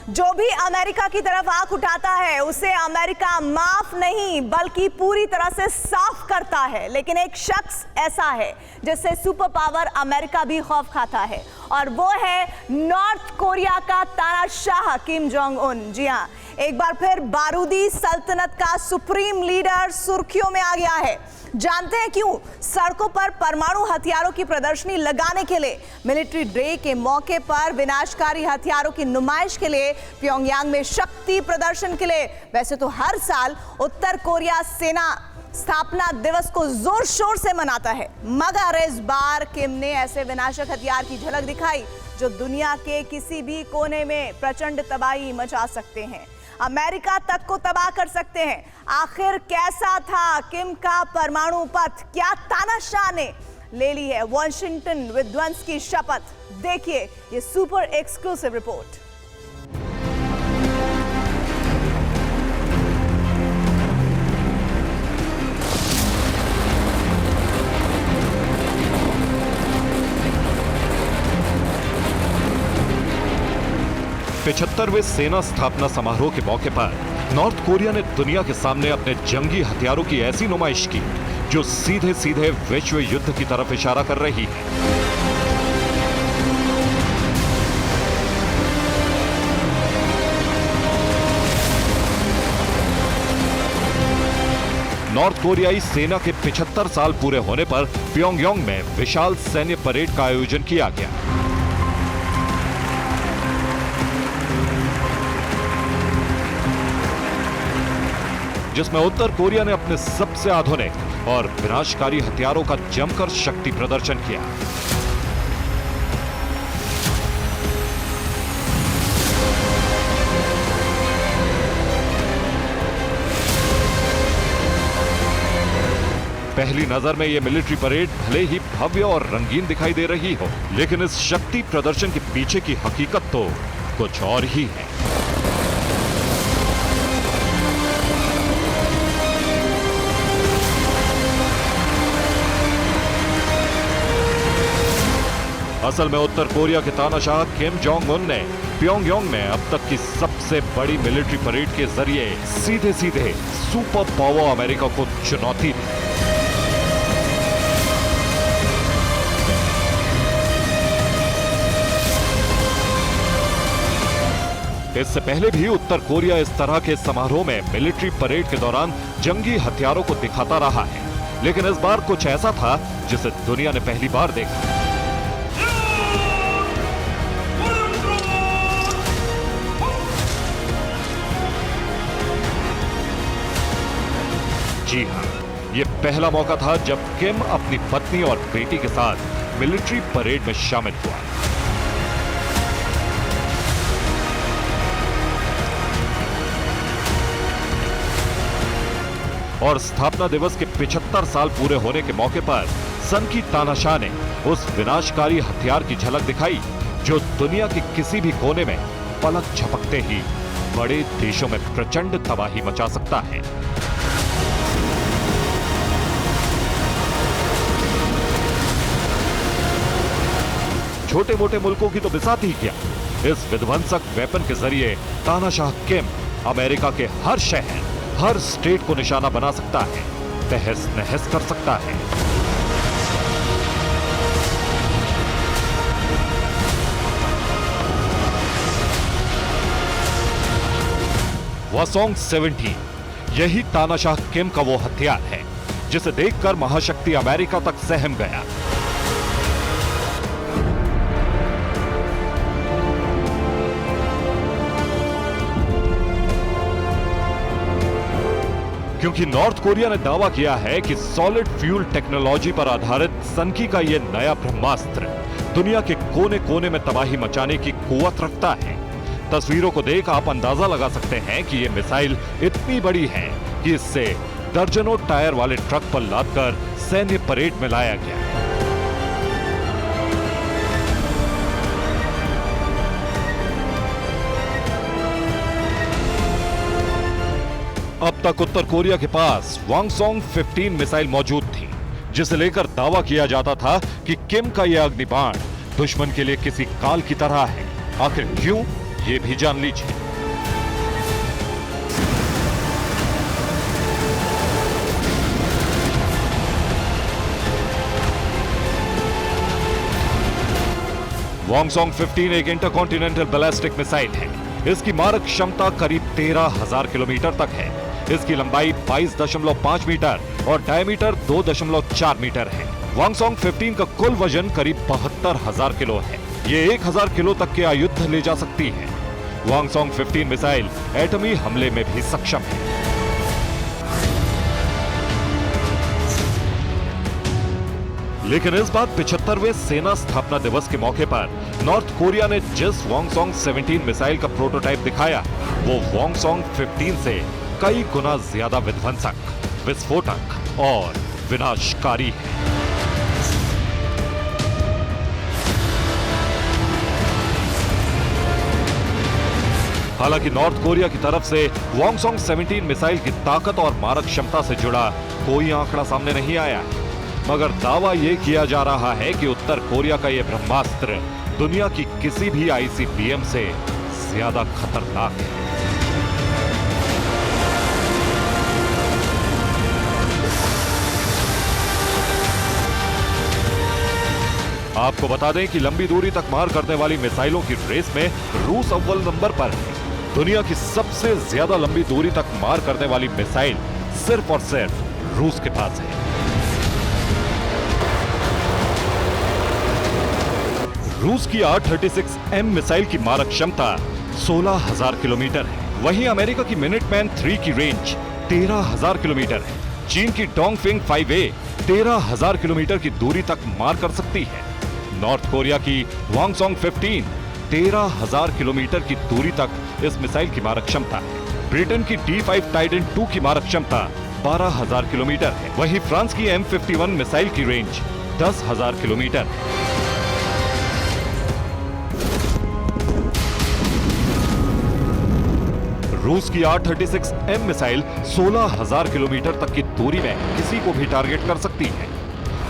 जो भी अमेरिका की तरफ आंख उठाता है उसे अमेरिका माफ नहीं बल्कि पूरी तरह से साफ करता है। लेकिन एक शख्स ऐसा है जिससे सुपर पावर अमेरिका भी खौफ खाता है और वो है नॉर्थ कोरिया का तानाशाह किम जोंग उन। जी हां, एक बार फिर बारूदी सल्तनत का सुप्रीम लीडर सुर्खियों में आ गया है। जानते हैं क्यों? सड़कों पर परमाणु हथियारों की प्रदर्शनी लगाने के लिए, मिलिट्री डे के मौके पर विनाशकारी हथियारों की नुमाइश के लिए, प्योंगयांग में शक्ति प्रदर्शन के लिए। वैसे तो हर साल उत्तर कोरिया सेना स्थापना दिवस को जोर शोर से मनाता है, मगर इस बार किम ने ऐसे विनाशक हथियार की झलक दिखाई जो दुनिया के किसी भी कोने में प्रचंड तबाही मचा सकते हैं, अमेरिका तक को तबाह कर सकते हैं। आखिर कैसा था किम का परमाणु पथ? क्या तानाशाह ने ले ली है वॉशिंगटन विध्वंस की शपथ? देखिए ये सुपर एक्सक्लूसिव रिपोर्ट। पिछहत्तरवें सेना स्थापना समारोह के मौके पर नॉर्थ कोरिया ने दुनिया के सामने अपने जंगी हथियारों की ऐसी नुमाइश की जो सीधे सीधे विश्व युद्ध की तरफ इशारा कर रही है। नॉर्थ कोरियाई सेना के 75 साल पूरे होने पर प्योंगयांग में विशाल सैन्य परेड का आयोजन किया गया। जिसमें उत्तर कोरिया ने अपने सबसे आधुनिक और विनाशकारी हथियारों का जमकर शक्ति प्रदर्शन किया। पहली नजर में यह मिलिट्री परेड भले ही भव्य और रंगीन दिखाई दे रही हो, लेकिन इस शक्ति प्रदर्शन के पीछे की हकीकत तो कुछ और ही है। असल में उत्तर कोरिया के तानाशाह किम जोंग उन ने प्योंगयांग में अब तक की सबसे बड़ी मिलिट्री परेड के जरिए सीधे सीधे सुपर पावर अमेरिका को चुनौती दी। इससे पहले भी उत्तर कोरिया इस तरह के समारोह में मिलिट्री परेड के दौरान जंगी हथियारों को दिखाता रहा है, लेकिन इस बार कुछ ऐसा था जिसे दुनिया ने पहली बार देखा। जी हां, यह पहला मौका था जब किम अपनी पत्नी और बेटी के साथ मिलिट्री परेड में शामिल हुआ। और स्थापना दिवस के 75 साल पूरे होने के मौके पर सन की तानाशाह ने उस विनाशकारी हथियार की झलक दिखाई जो दुनिया के किसी भी कोने में पलक झपकते ही बड़े देशों में प्रचंड तबाही मचा सकता है। छोटे मोटे मुल्कों की तो बिसात ही क्या, इस विध्वंसक वेपन के जरिए तानाशाह किम अमेरिका के हर शहर, हर स्टेट को निशाना बना सकता है, तहस नहस कर सकता है। वासोंग 17 यही तानाशाह किम का वो हथियार है जिसे देखकर महाशक्ति अमेरिका तक सहम गया। क्योंकि नॉर्थ कोरिया ने दावा किया है कि सॉलिड फ्यूल टेक्नोलॉजी पर आधारित सनकी का यह नया ब्रह्मास्त्र दुनिया के कोने कोने में तबाही मचाने की कुवत रखता है। तस्वीरों को देख आप अंदाजा लगा सकते हैं कि यह मिसाइल इतनी बड़ी है कि इससे दर्जनों टायर वाले ट्रक पर लादकर सैन्य परेड में लाया गया। अब तक उत्तर कोरिया के पास वांगसोंग 15 मिसाइल मौजूद थी, जिसे लेकर दावा किया जाता था कि किम का यह अग्निबाण दुश्मन के लिए किसी काल की तरह है। आखिर क्यों, ये भी जान लीजिए। वॉन्गसोंग 15 एक इंटरकॉन्टिनेंटल बैलिस्टिक मिसाइल है। इसकी मारक क्षमता करीब 13,000 किलोमीटर तक है। इसकी लंबाई 22.5 मीटर और डायमीटर 2.4 मीटर है। वॉन्गसोंग 15 का कुल वजन करीब 72,000 किलो है। ये 1,000 किलो तक के आयुध ले जा सकती है। वॉन्गसोंग 15 मिसाइल एटमी हमले में भी सक्षम है। लेकिन इस बार 75वें सेना स्थापना दिवस के मौके पर नॉर्थ कोरिया ने जिस वॉन्गसोंग 17 मिसाइल का प्रोटोटाइप दिखाया, वो वॉन्गसोंग 15 से कई गुना ज्यादा विध्वंसक, विस्फोटक और विनाशकारी है। हालांकि नॉर्थ कोरिया की तरफ से वॉन्गसोंग 17 मिसाइल की ताकत और मारक क्षमता से जुड़ा कोई आंकड़ा सामने नहीं आया है, मगर दावा यह किया जा रहा है कि उत्तर कोरिया का यह ब्रह्मास्त्र दुनिया की किसी भी आईसीबीएम से ज्यादा खतरनाक है। आपको बता दें कि लंबी दूरी तक मार करने वाली मिसाइलों की रेस में रूस अव्वल नंबर पर है। दुनिया की सबसे ज्यादा लंबी दूरी तक मार करने वाली मिसाइल सिर्फ और सिर्फ रूस के पास है। रूस की 836M मिसाइल की मारक क्षमता 16,000 किलोमीटर है। वहीं अमेरिका की मिनटमैन 3 की रेंज 13,000 किलोमीटर है। चीन की डोंगफिंग 5A 13,000 किलोमीटर की दूरी तक मार कर सकती है। नॉर्थ कोरिया की वॉन्गसोंग 15 13,000 किलोमीटर की दूरी तक इस मिसाइल की मारक क्षमता है। ब्रिटेन की D5 टाइडन 2 की मारक क्षमता 12,000 किलोमीटर है। वहीं फ्रांस की M51 मिसाइल की रेंज 10,000 किलोमीटर है। रूस की 836M मिसाइल 16,000 किलोमीटर तक की दूरी में किसी को भी टारगेट कर सकती है,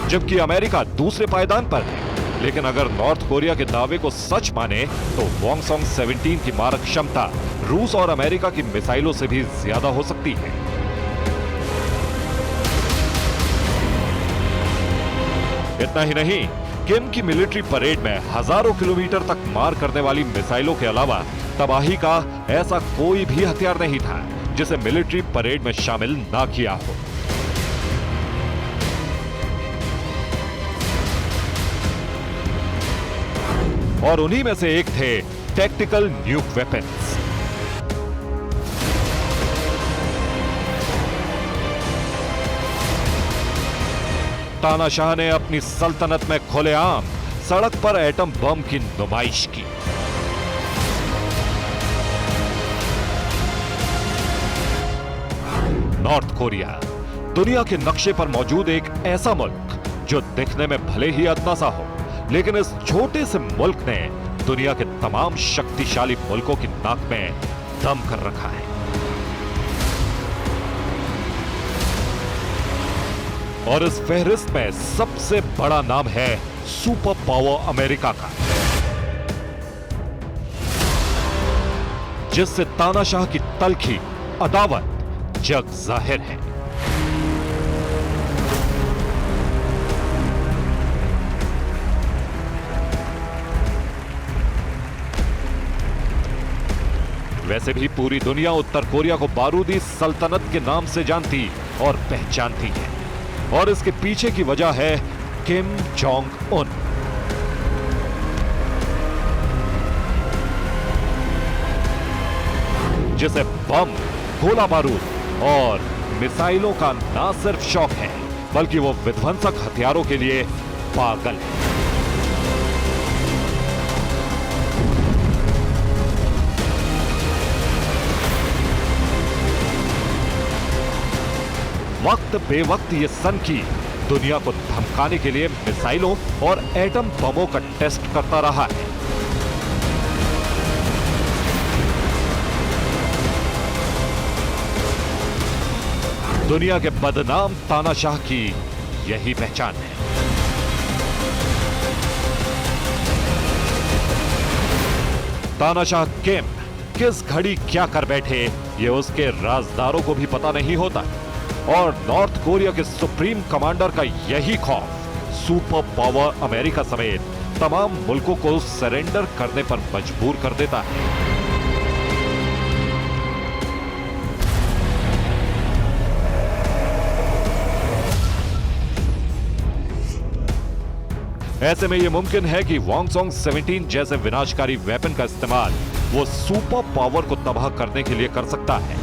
जबकि अमेरिका दूसरे पायदान पर है। लेकिन अगर नॉर्थ कोरिया के दावे को सच माने तो वॉन्गसोंग 17 की मारक क्षमता रूस और अमेरिका की मिसाइलों से भी ज्यादा हो सकती है। इतना ही नहीं, किम की मिलिट्री परेड में हजारों किलोमीटर तक मार करने वाली मिसाइलों के अलावा तबाही का ऐसा कोई भी हथियार नहीं था जिसे मिलिट्री परेड में शामिल ना किया हो। और उन्हीं में से एक थे टैक्टिकल न्यूक वेपन्स। तानाशाह ने अपनी सल्तनत में खुलेआम सड़क पर एटम बम की नुमाइश की। नॉर्थ कोरिया दुनिया के नक्शे पर मौजूद एक ऐसा मुल्क जो दिखने में भले ही अदना सा हो, लेकिन इस छोटे से मुल्क ने दुनिया के तमाम शक्तिशाली मुल्कों की नाक में दम कर रखा है। और इस फहरिस्त में सबसे बड़ा नाम है सुपर पावर अमेरिका का, जिससे तानाशाह की तल्खी अदावत जग जाहिर है। वैसे भी पूरी दुनिया उत्तर कोरिया को बारूदी सल्तनत के नाम से जानती और पहचानती है, और इसके पीछे की वजह है किम जोंग उन। जिसे बम, गोला बारूद और मिसाइलों का ना सिर्फ शौक है, बल्कि वो विध्वंसक हथियारों के लिए पागल है। वक्त बेवक्त ये सनकी दुनिया को धमकाने के लिए मिसाइलों और एटम बमों का टेस्ट करता रहा है। दुनिया के बदनाम तानाशाह की यही पहचान है। तानाशाह किम किस घड़ी क्या कर बैठे ये उसके राजदारों को भी पता नहीं होता। और नॉर्थ कोरिया के सुप्रीम कमांडर का यही खौफ सुपर पावर अमेरिका समेत तमाम मुल्कों को सरेंडर करने पर मजबूर कर देता है। ऐसे में यह मुमकिन है कि वॉन्गसोंग 17 जैसे विनाशकारी वेपन का इस्तेमाल वो सुपर पावर को तबाह करने के लिए कर सकता है।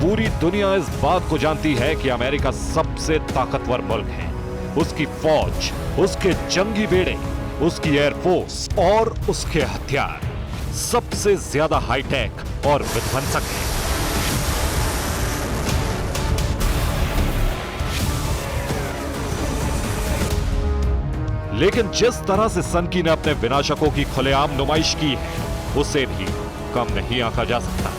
पूरी दुनिया इस बात को जानती है कि अमेरिका सबसे ताकतवर मुल्क है। उसकी फौज, उसके जंगी बेड़े, उसकी एयरफोर्स और उसके हथियार सबसे ज्यादा हाईटेक और विध्वंसक है। लेकिन जिस तरह से सनकी ने अपने विनाशकों की खुलेआम नुमाइश की है, उसे भी कम नहीं आंका जा सकता।